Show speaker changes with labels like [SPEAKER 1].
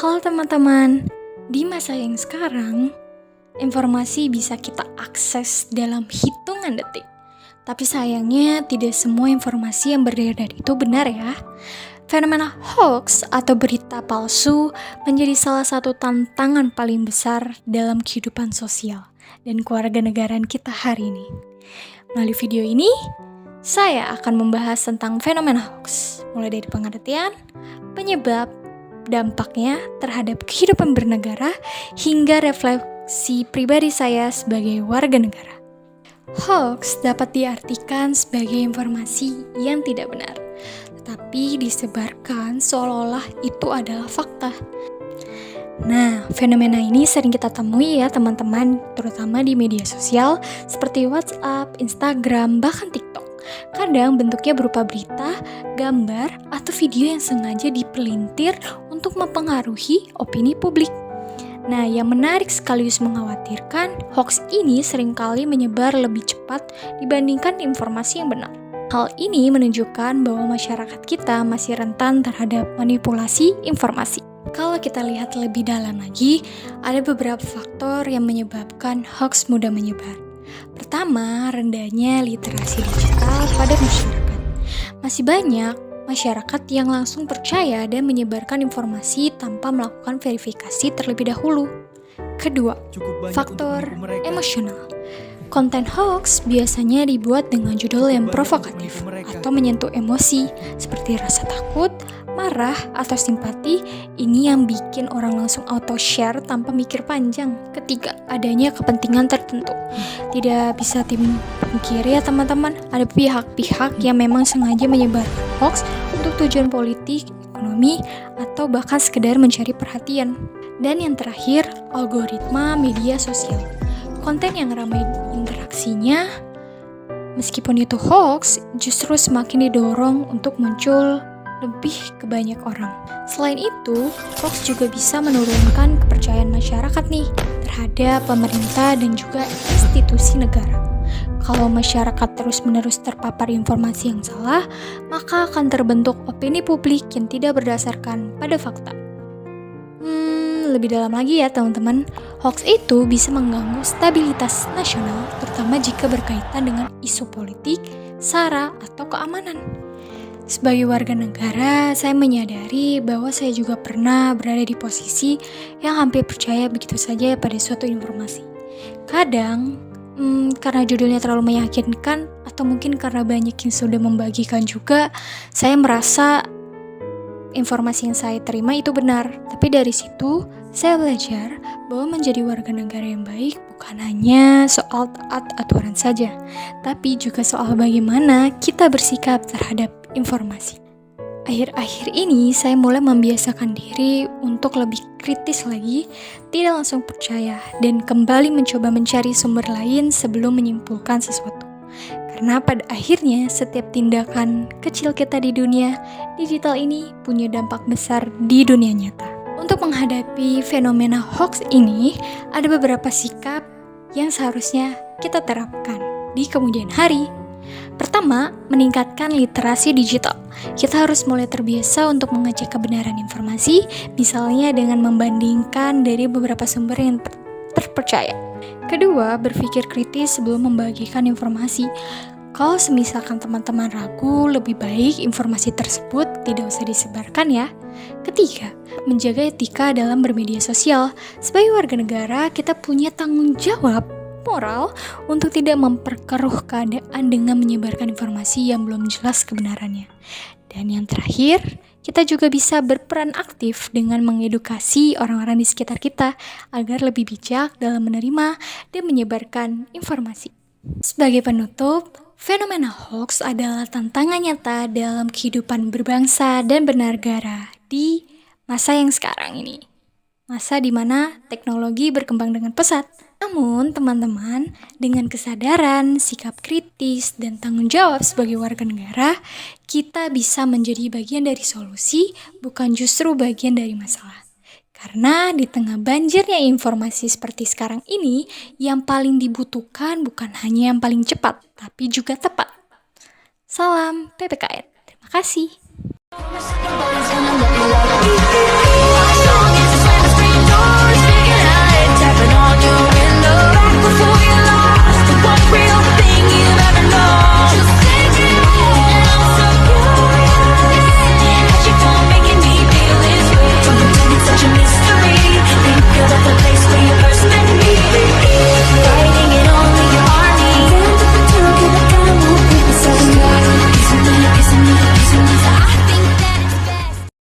[SPEAKER 1] Halo teman-teman, di masa yang sekarang, informasi bisa kita akses dalam hitungan detik. Tapi sayangnya tidak semua informasi yang beredar itu benar ya. Fenomena hoax atau berita palsu menjadi salah satu tantangan paling besar dalam kehidupan sosial dan kewarganegaraan kita hari ini. Melalui video ini, saya akan membahas tentang fenomena hoax, mulai dari pengertian, penyebab, dampaknya terhadap kehidupan bernegara, hingga refleksi pribadi saya sebagai warga negara. Hoax dapat diartikan sebagai informasi yang tidak benar, tetapi disebarkan seolah-olah itu adalah fakta. Nah, fenomena ini sering kita temui ya teman-teman, terutama di media sosial seperti WhatsApp, Instagram, bahkan TikTok. Kadang bentuknya berupa berita, gambar, atau video yang sengaja dipelintir untuk mempengaruhi opini publik. Nah, yang menarik sekaligus mengkhawatirkan, hoax ini seringkali menyebar lebih cepat dibandingkan informasi yang benar. Hal ini menunjukkan bahwa masyarakat kita masih rentan terhadap manipulasi informasi. Kalau kita lihat lebih dalam lagi, ada beberapa faktor yang menyebabkan hoax mudah menyebar. Pertama, rendahnya literasi digital pada masyarakat. Masih banyak masyarakat yang langsung percaya dan menyebarkan informasi tanpa melakukan verifikasi terlebih dahulu. Kedua, faktor emosional. Konten hoax biasanya dibuat dengan judul yang provokatif atau menyentuh emosi seperti rasa takut, marah, atau simpati. Ini yang bikin orang langsung auto-share tanpa mikir panjang. Ketiga, adanya kepentingan tertentu. Tidak bisa dipungkiri ya teman-teman, ada pihak-pihak yang memang sengaja menyebarkan hoax untuk tujuan politik, ekonomi, atau bahkan sekedar mencari perhatian. Dan yang terakhir, algoritma media sosial. Konten yang ramai interaksinya, meskipun itu hoax, justru semakin didorong untuk muncul lebih ke banyak orang. Selain itu, hoax juga bisa menurunkan kepercayaan masyarakat nih terhadap pemerintah dan juga institusi negara. Kalau masyarakat terus-menerus terpapar informasi yang salah, maka akan terbentuk opini publik yang tidak berdasarkan pada fakta. Lebih dalam lagi ya teman-teman, hoax itu bisa mengganggu stabilitas nasional, terutama jika berkaitan dengan isu politik, SARA, atau keamanan. Sebagai warga negara, saya menyadari bahwa saya juga pernah berada di posisi yang hampir percaya begitu saja pada suatu informasi. Kadang, karena judulnya terlalu meyakinkan, atau mungkin karena banyak yang sudah membagikan juga, saya merasa informasi yang saya terima itu benar. Tapi dari situ, saya belajar bahwa menjadi warga negara yang baik bukan hanya soal taat aturan saja, tapi juga soal bagaimana kita bersikap terhadap informasi. Akhir-akhir ini, saya mulai membiasakan diri untuk lebih kritis lagi, tidak langsung percaya, dan kembali mencoba mencari sumber lain sebelum menyimpulkan sesuatu. Karena pada akhirnya, setiap tindakan kecil kita di dunia digital ini punya dampak besar di dunia nyata. Untuk menghadapi fenomena hoax ini, ada beberapa sikap yang seharusnya kita terapkan di kemudian hari. Pertama, meningkatkan literasi digital. Kita harus mulai terbiasa untuk mengecek kebenaran informasi, misalnya dengan membandingkan dari beberapa sumber yang terpercaya. Kedua, berpikir kritis sebelum membagikan informasi. Kalau semisalkan teman-teman ragu, lebih baik informasi tersebut tidak usah disebarkan ya. Ketiga, menjaga etika dalam bermedia sosial. Sebagai warga negara, kita punya tanggung jawab moral untuk tidak memperkeruh keadaan dengan menyebarkan informasi yang belum jelas kebenarannya. Dan yang terakhir, kita juga bisa berperan aktif dengan mengedukasi orang-orang di sekitar kita agar lebih bijak dalam menerima dan menyebarkan informasi. Sebagai penutup, fenomena hoax adalah tantangan nyata dalam kehidupan berbangsa dan bernegara di masa yang sekarang ini. Masa di mana teknologi berkembang dengan pesat. Namun, teman-teman, dengan kesadaran, sikap kritis, dan tanggung jawab sebagai warga negara, kita bisa menjadi bagian dari solusi, bukan justru bagian dari masalah. Karena di tengah banjirnya informasi seperti sekarang ini, yang paling dibutuhkan bukan hanya yang paling cepat, tapi juga tepat. Salam PPKN. Terima kasih.